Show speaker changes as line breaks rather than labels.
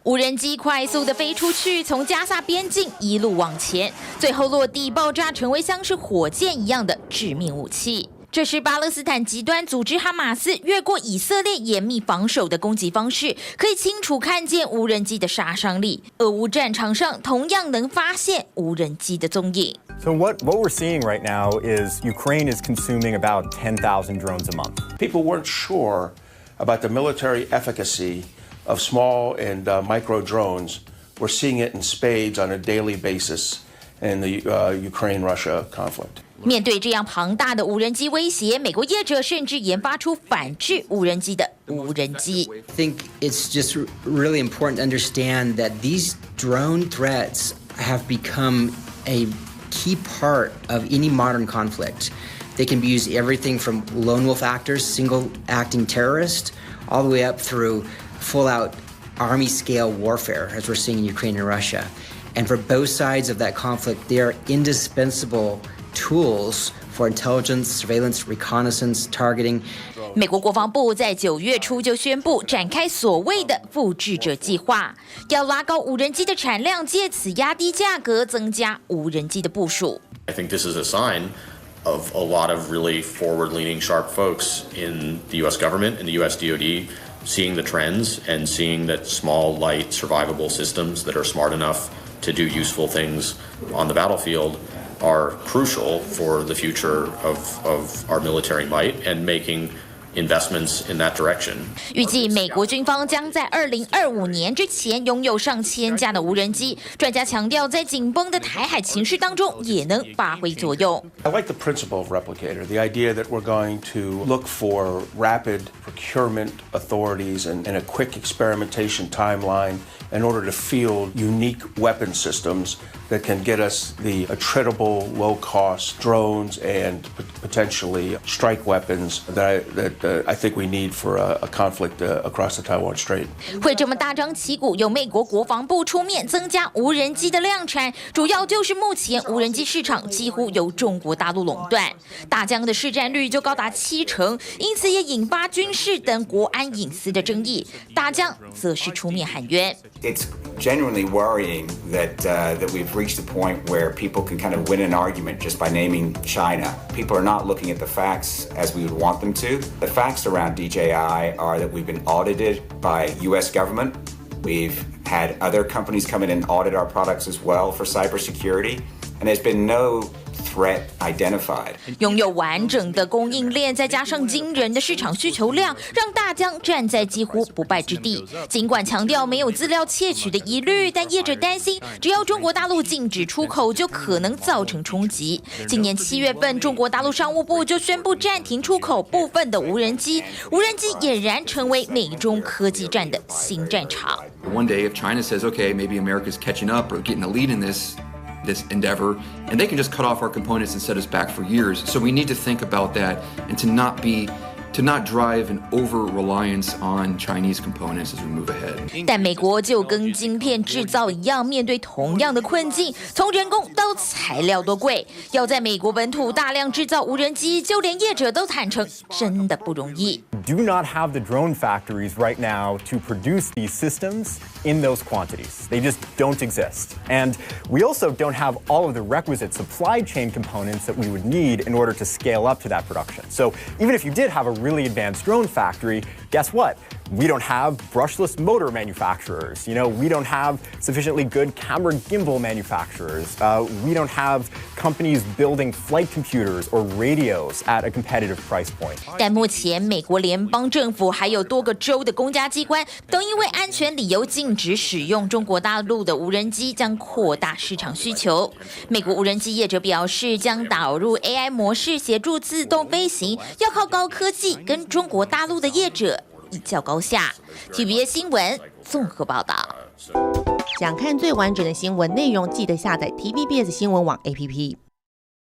无人机快速地飞出去，从加萨边境一路往前，最后落地爆炸，成为像是火箭一样的致命武器。这是巴勒斯坦极端组织哈马斯越过以色列严密防守的攻击方式，可以清楚看见无人机的杀伤力。俄乌战场上同样能发现无人机的踪影。
So what we're seeing right now is Ukraine is consuming about 10,000 drones a month.
People weren't sure about the military efficacy of small and micro drones. We're seeing it in spades on a daily basis in the Ukraine-Russia conflict.
面对这样庞大的无人机威胁，美国业者甚至研发出反制无人机的无人机。
I think it's just really important to understand that these drone threats have become a key part of any modern conflict. They can be used everything from lone wolf actors, single acting terrorists, all the way up through full-out army-scale warfare, as we're seeing in Ukraine and Russia. And for both sides of that conflict, they are indispensable tools for intelligence, surveillance, reconnaissance, targeting.
美国国防部在9月初就宣布展开所谓的复制者计划，要拉高无人机的产量，借此压低价格，增加无人机的部署。
I think this is a sign of a lot of really forward-leaning, sharp folks in the U.S. government and the U.S. DoD seeing the trends and seeing that small, light, survivable systems that are smart enough to do useful things on the battlefield are crucial for the future of our military might and making investments in that direction.
预计美国军方将在2025年之前拥有上千架的无人机。专家强调，在紧绷的台海情势当中，也能发挥作用。
I like the principle of Replicator, the idea that we're going to look for rapid procurement authorities and a quick experimentation timeline in order to field unique weapon systems that can get us the attritable, low-cost drones and potentially strike weapons that I think we need for a conflict across the Taiwan Strait.
会这么大张旗鼓，由美国国防部出面增加无人机的量产，主要就是目前无人机市场几乎由中国大陆垄断，大疆的市占率就高达70%，因此也引发军事等国安隐私的争议。大疆则是出面喊冤。
It's genuinely worrying that we've reached a point where people can kind of win an argument just by naming China. People are not looking at the facts as we would want them to. The facts around DJI are that we've been audited by U.S. government. We've had other companies come in and audit our products as well for cybersecurity, and there's been no threat identified.
拥有完整的供应链，再加上惊人的市场需求量，让大疆站在几乎不败之地。尽管强调没有资料窃取的疑虑，但业者担心，只要中国大陆禁止出口，就可能造成冲击。今年7月份，中国大陆商务部就宣布暂停出口部分的无人机，无人机俨然成为美中科技战的新战场。
One day, if China says, "Okay, maybe America's catching up or getting a lead in this endeavor," and they can just cut off our components and set us back for years. So we need to think about that and to not drive an over-reliance on Chinese components as we move ahead.
但美国就跟晶片制造一样，面对同样的困境，从人工到材料都贵，要在美国本土大量制造无人机，就连业者都坦诚，真的不容易。
Do not have the drone factories right now to produce these systems in those quantities. They just don't exist. And we also don't have all of the requisite supply chain components that we would need in order to scale up to that production. So even if you did have a really advanced drone factory, guess what? We don't have brushless motor manufacturers. We don't have sufficiently good camera gimbal manufacturers. We don't have companies building flight computers or radios at a competitive price point.
但目前美国联邦政府还有多个州的公家机关都因为安全理由禁止使用中国大陆的无人机，将扩大市场需求。美国无人机业者表示，将导入 AI 模式协助自动飞行，要靠高科技跟中国大陆的业者一较高下。TVBS 新闻综合报道。
想看最完整的新闻内容，记得下载 TVBS 新闻网 APP。